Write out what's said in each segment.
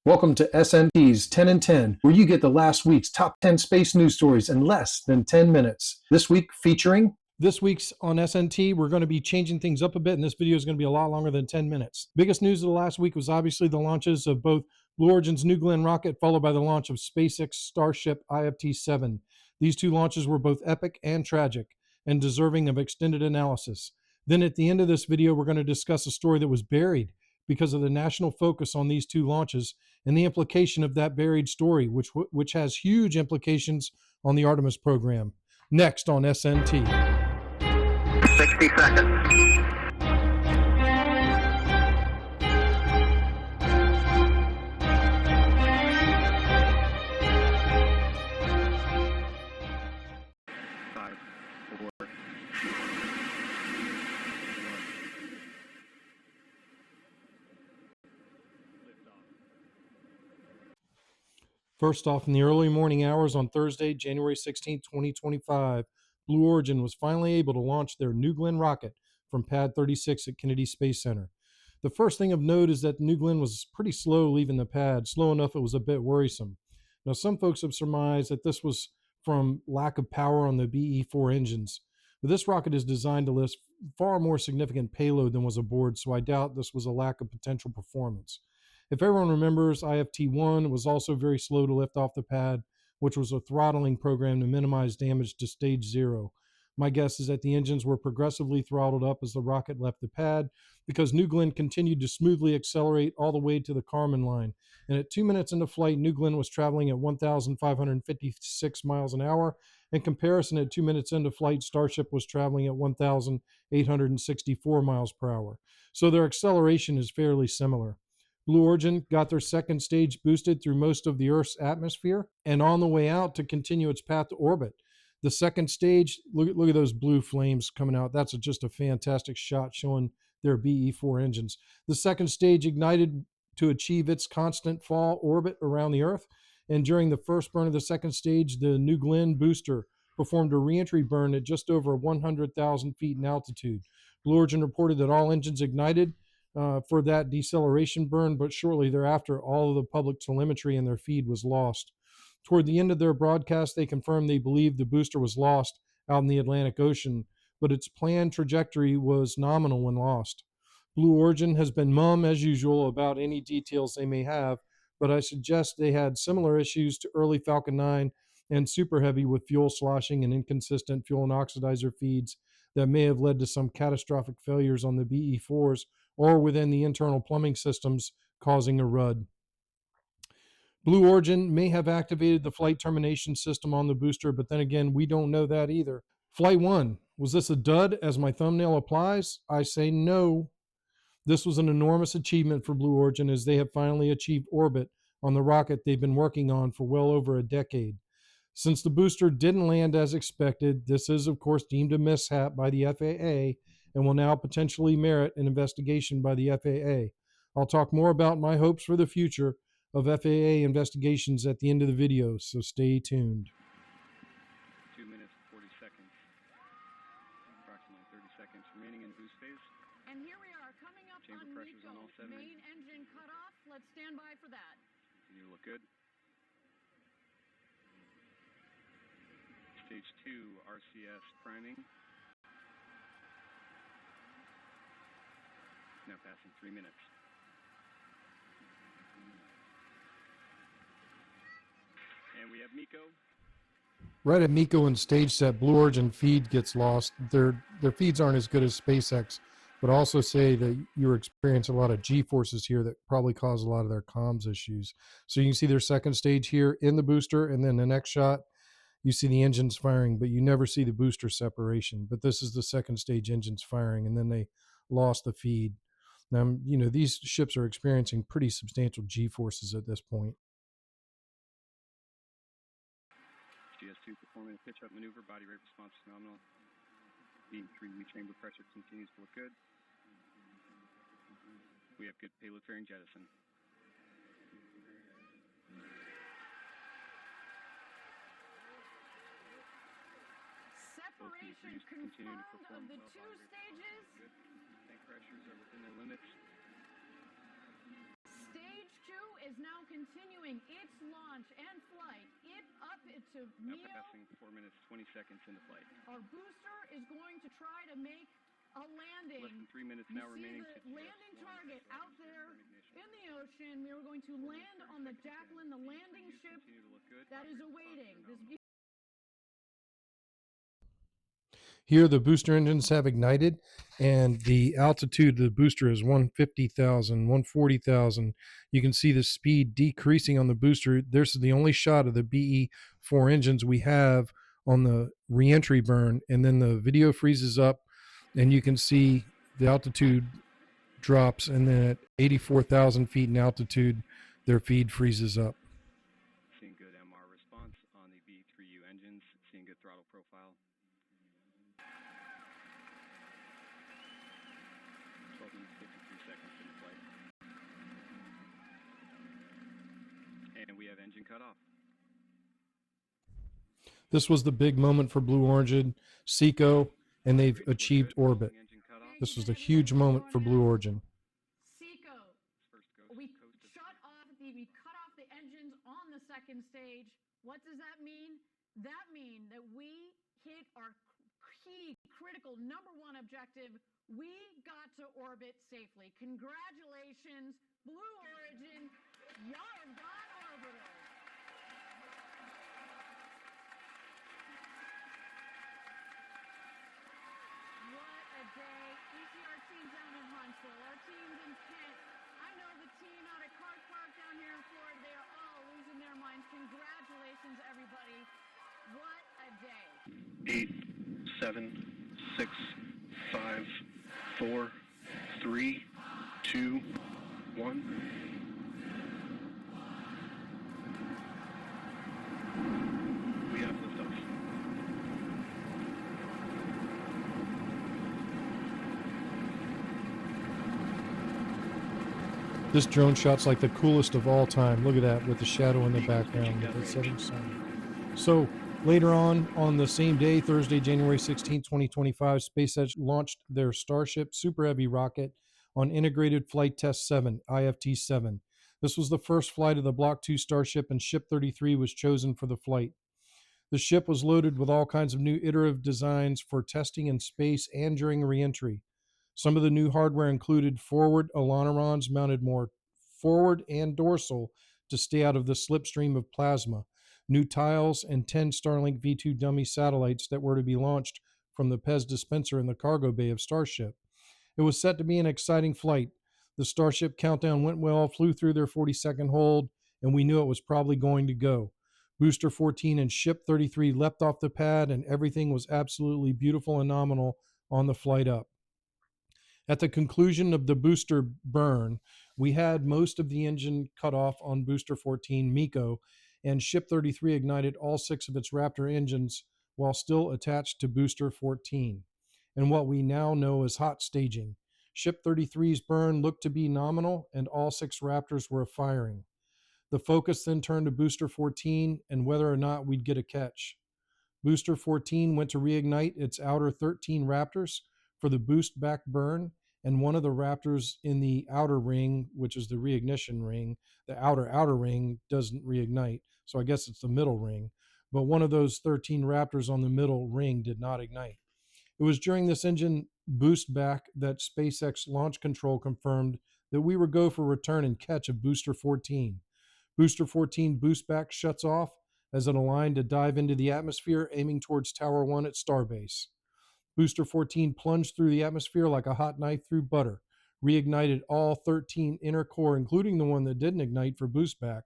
Welcome to SNT's 10 in 10, where you get the last week's top 10 space news stories in less than 10 minutes. This week featuring... This week's on SNT, we're going to be changing things up a bit, and this video is going to be a lot longer than 10 minutes. Biggest news of the last week was obviously the launches of both Blue Origin's New Glenn rocket, followed by the launch of SpaceX Starship IFT7. These two launches were both epic and tragic, and deserving of extended analysis. Then at the end of this video, we're going to discuss a story that was buried because of the national focus on these two launches and the implication of that buried story, which has huge implications on the Artemis program. Next on SNT. 60 seconds. First off, in the early morning hours on Thursday, January 16, 2025, Blue Origin was finally able to launch their New Glenn rocket from Pad 36 at Kennedy Space Center. The first thing of note is that New Glenn was pretty slow leaving the pad, slow enough it was a bit worrisome. Now, some folks have surmised that this was from lack of power on the BE-4 engines, but this rocket is designed to lift far more significant payload than was aboard, so I doubt this was a lack of potential performance. If everyone remembers, IFT1 was also very slow to lift off the pad, which was a throttling program to minimize damage to stage 0. My guess is that the engines were progressively throttled up as the rocket left the pad because New Glenn continued to smoothly accelerate all the way to the Kármán line. And at 2 minutes into flight, New Glenn was traveling at 1,556 miles an hour. In comparison, at 2 minutes into flight, Starship was traveling at 1,864 miles per hour. So their acceleration is fairly similar. Blue Origin got their second stage boosted through most of the Earth's atmosphere and on the way out to continue its path to orbit. The second stage, look at those blue flames coming out. That's just a fantastic shot showing their BE-4 engines. The second stage ignited to achieve its constant fall orbit around the Earth. And during the first burn of the second stage, the New Glenn booster performed a reentry burn at just over 100,000 feet in altitude. Blue Origin reported that all engines ignited for that deceleration burn, but shortly thereafter, all of the public telemetry in their feed was lost. Toward the end of their broadcast, they confirmed they believed the booster was lost out in the Atlantic Ocean, but its planned trajectory was nominal when lost. Blue Origin has been mum, as usual, about any details they may have, but I suggest they had similar issues to early Falcon 9 and Super Heavy with fuel sloshing and inconsistent fuel and oxidizer feeds that may have led to some catastrophic failures on the BE-4s or within the internal plumbing systems, causing a Rud. Blue Origin may have activated the flight termination system on the booster, but then again, we don't know that either. Flight 1, was this a dud as my thumbnail applies? I say no. This was an enormous achievement for Blue Origin as they have finally achieved orbit on the rocket they've been working on for well over a decade. Since the booster didn't land as expected, this is of course deemed a mishap by the FAA and will now potentially merit an investigation by the FAA. I'll talk more about my hopes for the future of FAA investigations at the end of the video, so stay tuned. 2 minutes, 40 seconds. Approximately 30 seconds remaining in boost phase. And here we are coming up Chamber on pressures MECO. on all 7. Main engine cut off. Let's stand by for that. You look good. Stage 2 RCS priming. Now passing 3 minutes. And we have MECO. Right at MECO and stage set, Blue Origin feed gets lost. Their feeds aren't as good as SpaceX, but also say that you're experiencing a lot of G-forces here that probably cause a lot of their comms issues. So you can see their second stage here in the booster, and then the next shot, you see the engines firing, but you never see the booster separation. But this is the second stage engines firing, and then they lost the feed. Now, you know, these ships are experiencing pretty substantial G-forces at this point. GS2 performing a pitch-up maneuver, body rate response is nominal. Beam 3 chamber pressure continues to look good. We have good payload fairing jettison. Separation confirmed of the two stages. Tank pressures are within their limits. Stage 2 is now continuing its launch and flight. Up to Now MEO. passing 4 minutes, 20 seconds into flight. Our booster is going to try to make a landing. Less than 3 minutes You now see remaining. the landing target out there in the ocean. We are going to land on the Jacqueline, the landing ship Continue to look good. that is awaiting. This Here, the booster engines have ignited, and the altitude of the booster is 150,000, 140,000. You can see the speed decreasing on the booster. This is the only shot of the BE4 engines we have on the reentry burn, and then the video freezes up, and you can see the altitude drops, and then at 84,000 feet in altitude, their feed freezes up. Seeing good MR response on the V3U engines. Seeing good throttle profile. 12 minutes, 53 seconds into flight. And we have engine cut off. This was the big moment for Blue Origin, Seco, and they've achieved orbit. Engine cut off. This was a huge moment for Blue Origin. Seco. First ghost, We coast to we cut off the engines on the second stage. What does that mean? That means that we hit our key critical #1 objective. We got to orbit safely. Congratulations, Blue Origin. Y'all have got orbital. What a day. ECR team down in Huntsville, our teams in Kent. I know the team out at Clark Park down here in Florida. They are all losing their minds. Congratulations, everybody. What a day. 8, 7, 6, 5, 4, 3, 2, 1. We have liftoff. This drone shot's like the coolest of all time. Look at that with the shadow in the background with the setting sun. So later on the same day, Thursday, January 16, 2025, SpaceX launched their Starship Super Heavy rocket on Integrated Flight Test 7, IFT7. This was the first flight of the Block 2 Starship, and Ship 33 was chosen for the flight. The ship was loaded with all kinds of new iterative designs for testing in space and during reentry. Some of the new hardware included forward ailerons mounted more forward and dorsal to stay out of the slipstream of plasma, new tiles, and 10 Starlink V2 dummy satellites that were to be launched from the Pez dispenser in the cargo bay of Starship. It was set to be an exciting flight. The Starship countdown went well, flew through their 40-second hold, and we knew it was probably going to go. Booster 14 and Ship 33 leapt off the pad, and everything was absolutely beautiful and nominal on the flight up. At the conclusion of the booster burn, we had most of the engine cut off on Booster 14 MECO, and Ship 33 ignited all 6 of its Raptor engines while still attached to Booster 14, and what we now know as hot staging. Ship 33's burn looked to be nominal, and all 6 Raptors were firing. The focus then turned to Booster 14 and whether or not we'd get a catch. Booster 14 went to reignite its outer 13 Raptors for the boost back burn, and one of the Raptors in the outer ring, which is the reignition ring, the outer ring doesn't reignite, so I guess it's the middle ring, but one of those 13 Raptors on the middle ring did not ignite. It was during this engine boost back that SpaceX Launch Control confirmed that we were go for return and catch of Booster 14. Booster 14 boost back shuts off as it aligned to dive into the atmosphere, aiming towards Tower 1 at Starbase. Booster 14 plunged through the atmosphere like a hot knife through butter, reignited all 13 inner core, including the one that didn't ignite for boost back,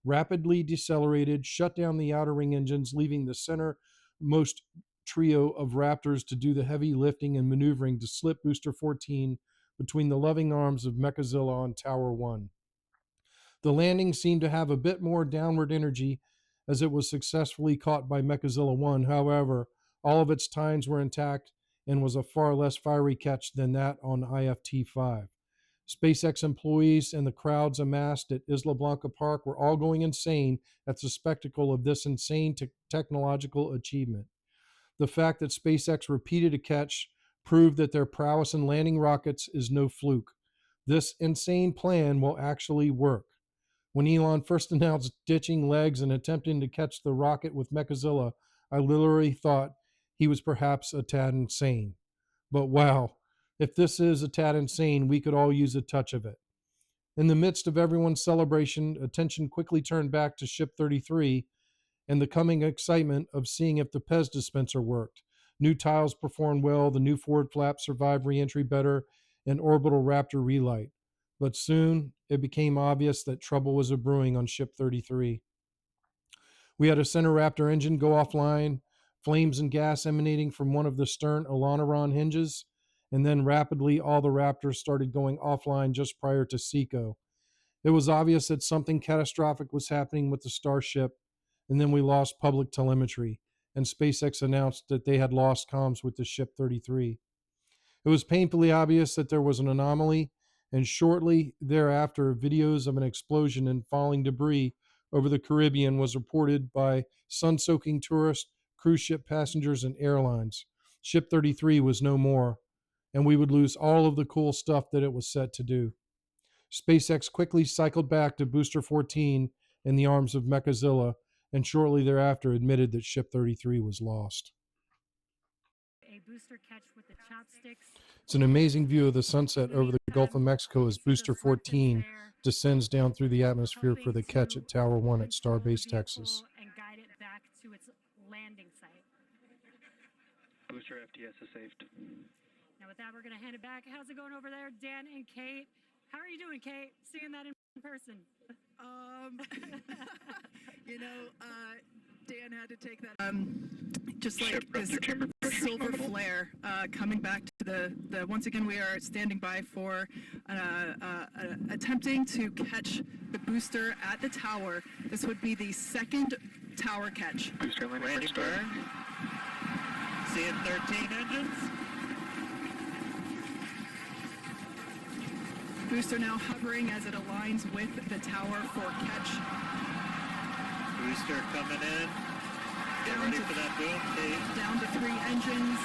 rapidly decelerated, shut down the outer ring engines, leaving the centermost trio of Raptors to do the heavy lifting and maneuvering to slip Booster 14 between the loving arms of Mechazilla on Tower 1. The landing seemed to have a bit more downward energy as it was successfully caught by Mechazilla 1. However, all of its tines were intact and was a far less fiery catch than that on IFT5. SpaceX employees and the crowds amassed at Isla Blanca Park were all going insane at the spectacle of this insane technological achievement. The fact that SpaceX repeated a catch proved that their prowess in landing rockets is no fluke. This insane plan will actually work. When Elon first announced ditching legs and attempting to catch the rocket with Mechazilla, I literally thought he was perhaps a tad insane. But wow, if this is a tad insane, we could all use a touch of it. In the midst of everyone's celebration, attention quickly turned back to Ship 33 and the coming excitement of seeing if the Pez dispenser worked. New tiles performed well, the new forward flap survived re-entry better, and orbital Raptor relight. But soon it became obvious that trouble was brewing on Ship 33. We had a center Raptor engine go offline, flames and gas emanating from one of the stern Elanoron hinges, and then rapidly all the Raptors started going offline just prior to SECO. It was obvious that something catastrophic was happening with the Starship, and then we lost public telemetry, and SpaceX announced that they had lost comms with the Ship 33. It was painfully obvious that there was an anomaly, and shortly thereafter, videos of an explosion and falling debris over the Caribbean was reported by sun-soaking tourists, cruise ship passengers, and airlines. Ship 33 was no more, and we would lose all of the cool stuff that it was set to do. SpaceX quickly cycled back to Booster 14 in the arms of Mechazilla, and shortly thereafter admitted that Ship 33 was lost. A booster catch with the chopsticks. It's an amazing view of the sunset over the Gulf of Mexico as Booster 14 descends down through the atmosphere for the catch at Tower 1 at Starbase, Texas. And guide it back to its landing site. Booster FTS is saved. Now with that, we're going to hand it back. How's it going over there, Dan and Kate? How are you doing, Kate? Seeing that in person? Dan had to take that. Just like this silver flare coming back to the. Once again, we are standing by for attempting to catch the booster at the tower. This would be the second tower catch. Booster landing burn. Seeing 13 engines. Booster now hovering as it aligns with the tower for catch. Booster coming in. Get Down ready to- for that boom, Kate. Down to 3 engines.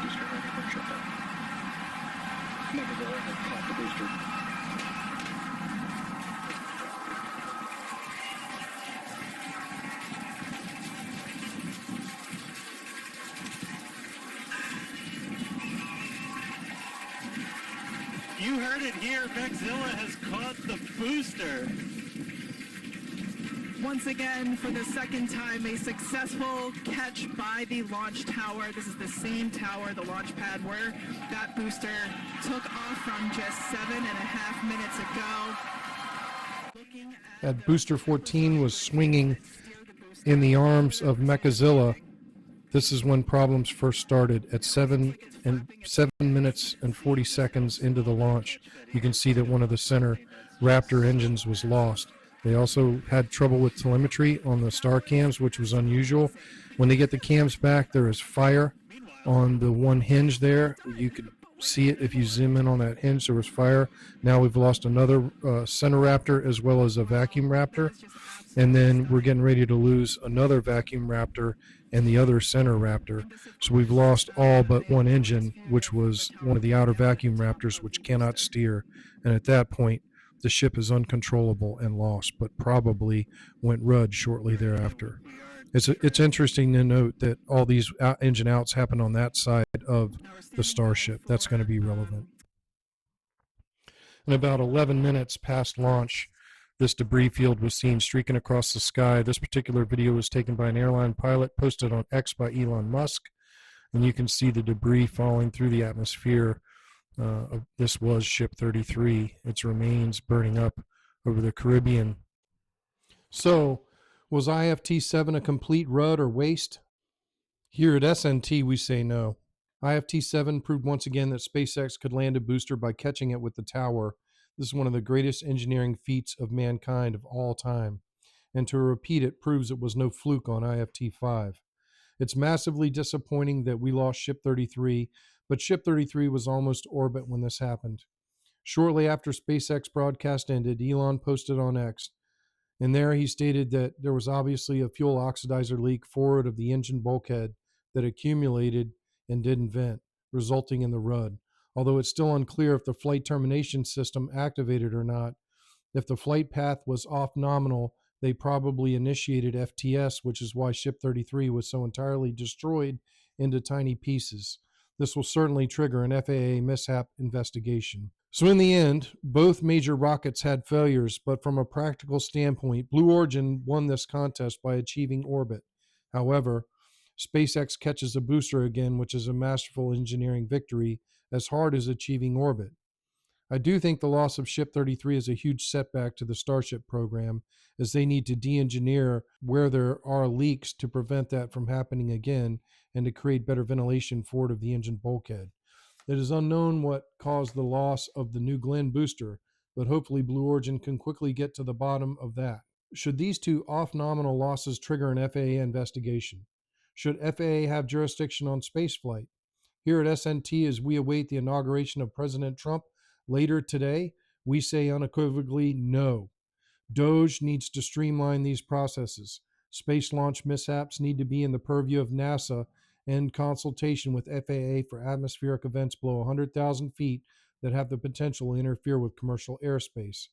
Booster landing burn shutdown. Mechazilla has caught the booster. You heard it here. Mechazilla has caught the booster. Once again, for the second time, a successful catch by the launch tower. This is the same tower, the launch pad, where that booster took off from just 7.5 minutes ago. Looking At Booster 14 was swinging in the arms of Mechazilla. This is when problems first started. At 7 minutes and 40 seconds into the launch, you can see that one of the center Raptor engines was lost. They also had trouble with telemetry on the star cams, which was unusual. When they get the cams back, there is fire on the one hinge there. You could see it if you zoom in on that hinge. There was fire. Now we've lost another center Raptor as well as a vacuum Raptor. And then we're getting ready to lose another vacuum Raptor and the other center Raptor. So we've lost all but one engine, which was one of the outer vacuum Raptors, which cannot steer. And at that point, the ship is uncontrollable and lost, but probably went Rud shortly thereafter. It's interesting to note that all these engine outs happen on that side of the Starship. That's going to be relevant. In about 11 minutes past launch, this debris field was seen streaking across the sky. This particular video was taken by an airline pilot, posted on X by Elon Musk, and you can see the debris falling through the atmosphere. This was Ship 33. Its remains burning up over the Caribbean. So, was IFT7 a complete Rud or waste? Here at SNT, we say no. IFT7 proved once again that SpaceX could land a booster by catching it with the tower. This is one of the greatest engineering feats of mankind of all time. And to repeat it proves it was no fluke on IFT5. It's massively disappointing that we lost Ship 33, but Ship 33 was almost orbit when this happened. Shortly after SpaceX broadcast ended, Elon posted on X, and there he stated that there was obviously a fuel oxidizer leak forward of the engine bulkhead that accumulated and didn't vent, resulting in the Rud. although it's still unclear if the flight termination system activated or not. If the flight path was off nominal, they probably initiated FTS, which is why Ship 33 was so entirely destroyed into tiny pieces. This will certainly trigger an FAA mishap investigation. So in the end, both major rockets had failures, but from a practical standpoint, Blue Origin won this contest by achieving orbit. However, SpaceX catches a booster again, which is a masterful engineering victory, as hard as achieving orbit. I do think the loss of Ship 33 is a huge setback to the Starship program, as they need to de-engineer where there are leaks to prevent that from happening again and to create better ventilation forward of the engine bulkhead. It is unknown what caused the loss of the New Glenn booster, but hopefully Blue Origin can quickly get to the bottom of that. Should these two off-nominal losses trigger an FAA investigation? Should FAA have jurisdiction on spaceflight? Here at SNT, as we await the inauguration of President Trump later today, we say unequivocally no. DOGE needs to streamline these processes. Space launch mishaps need to be in the purview of NASA in consultation with FAA for atmospheric events below 100,000 feet that have the potential to interfere with commercial airspace.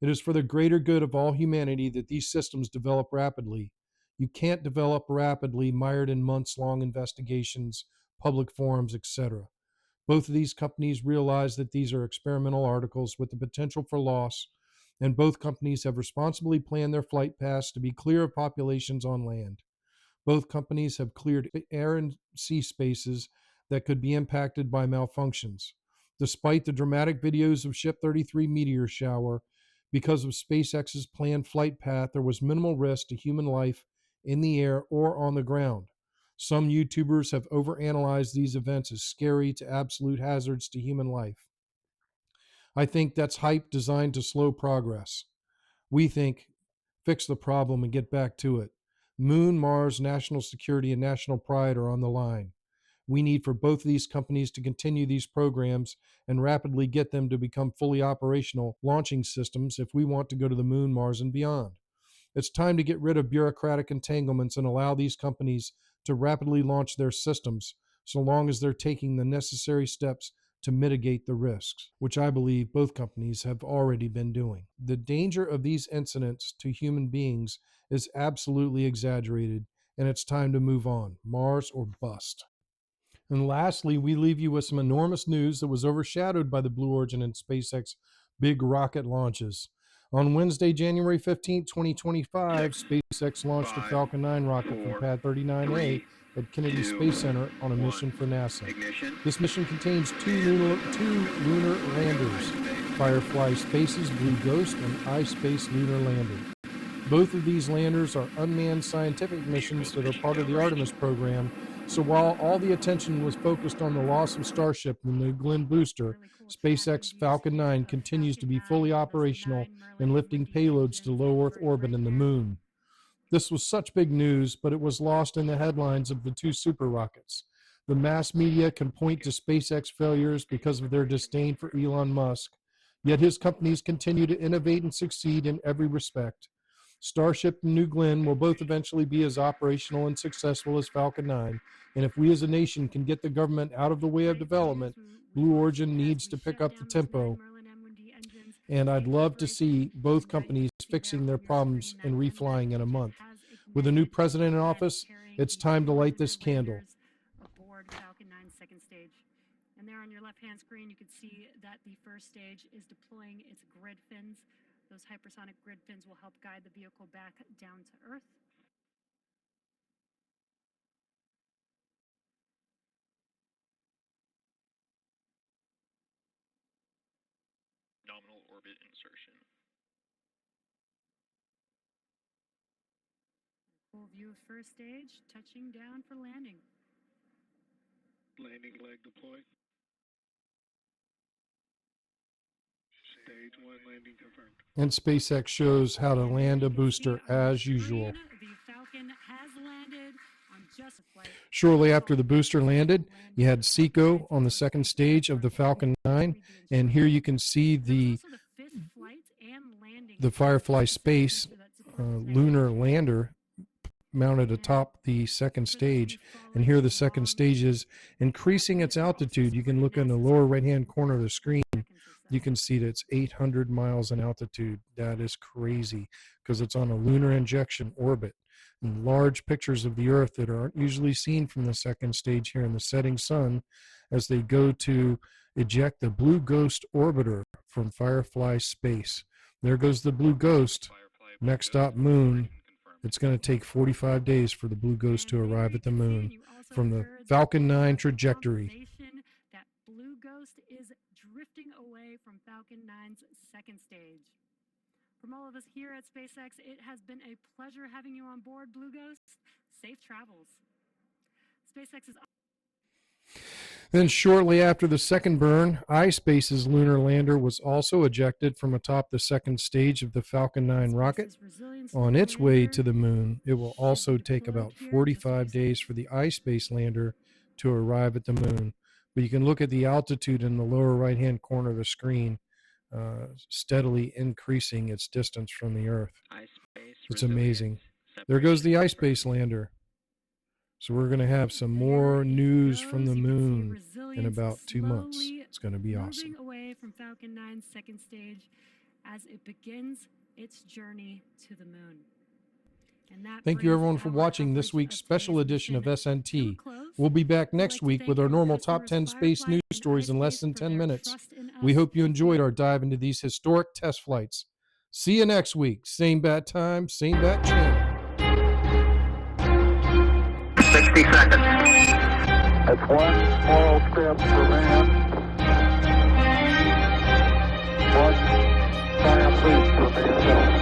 It is for the greater good of all humanity that these systems develop rapidly. You can't develop rapidly mired in months-long investigations, public forums, etc. Both of these companies realize that these are experimental articles with the potential for loss, and both companies have responsibly planned their flight paths to be clear of populations on land. Both companies have cleared air and sea spaces that could be impacted by malfunctions. Despite the dramatic videos of Ship 33 meteor shower, because of SpaceX's planned flight path, there was minimal risk to human life in the air or on the ground. Some YouTubers have overanalyzed these events as scary to absolute hazards to human life. I think that's hype designed to slow progress. We think fix the problem and get back to it. Moon, Mars, national security, and national pride are on the line. We need for both of these companies to continue these programs and rapidly get them to become fully operational launching systems if we want to go to the moon, Mars, and beyond. It's time to get rid of bureaucratic entanglements and allow these companies to rapidly launch their systems, so long as they're taking the necessary steps to mitigate the risks, which I believe both companies have already been doing. The danger of these incidents to human beings is absolutely exaggerated, and it's time to move on. Mars or bust. And lastly, we leave you with some enormous news that was overshadowed by the Blue Origin and SpaceX big rocket launches. On Wednesday, January 15, 2025, SpaceX launched a Falcon 9 rocket from Pad 39A at Kennedy Space Center on a mission for NASA. This mission contains two lunar landers, Firefly Space's Blue Ghost and iSpace Lunar Lander. Both of these landers are unmanned scientific missions that are part of the Artemis program. So while all the attention was focused on the loss of Starship and the New Glenn booster, SpaceX Falcon 9 continues to be fully operational and lifting payloads to low Earth orbit and the moon. This was such big news, but it was lost in the headlines of the two super rockets. The mass media can point to SpaceX failures because of their disdain for Elon Musk, yet his companies continue to innovate and succeed in every respect. Starship and New Glenn will both eventually be as operational and successful as Falcon 9, and if we as a nation can get the government out of the way of development, Blue Origin needs to pick up the tempo, and I'd love to see both companies fixing their problems and reflying in a month. With a new president in office, it's time to light this candle. Aboard Falcon 9's second stage. And there on your left-hand screen, you can see that the first stage is deploying its grid fins. Those hypersonic grid fins will help guide the vehicle back down to Earth. Nominal orbit insertion. Full view of first stage, touching down for landing. Landing leg deployed. Stage 1 landing confirmed. And SpaceX shows how to land a booster as usual. The Falcon has landed on just a flight. Shortly after the booster landed, you had SECO on the second stage of the Falcon 9, and here you can see the Firefly Space lunar lander mounted atop the second stage. And here the second stage is increasing its altitude. You can look in the lower right-hand corner of the screen. You can see that it's 800 miles in altitude. That is crazy because it's on a lunar injection orbit. And large pictures of the Earth that aren't usually seen from the second stage here in the setting sun as they go to eject the Blue Ghost orbiter from Firefly Space. There goes the Blue Ghost. Next stop, Moon. It's going to take 45 days for the Blue Ghost to arrive at the Moon from the Falcon 9 trajectory. That Blue Ghost is drifting away from Falcon 9's second stage. From all of us here at SpaceX, it has been a pleasure having you on board, Blue Ghost. Safe travels. SpaceX is... Then shortly after the second burn, iSpace's lunar lander was also ejected from atop the second stage of the Falcon 9 rocket. On its way to the Moon, it will also take about 45 days for the iSpace lander to arrive at the Moon. But you can look at the altitude in the lower right-hand corner of the screen, steadily increasing its distance from the Earth. It's amazing. There goes the iSpace lander. So we're going to have some more news from the Moon in about 2 months. It's going to be awesome. Moving away from Falcon 9's second stage as it begins its journey to the Moon. Thank you everyone for watching this week's special edition of SNT. We'll be back next week with our normal top 10 space news stories in less than 10 minutes. We hope you enjoyed our dive into these historic test flights. See you next week. Same bat time, same bat channel. 60 seconds. That's one small step for man, one giant leap for mankind.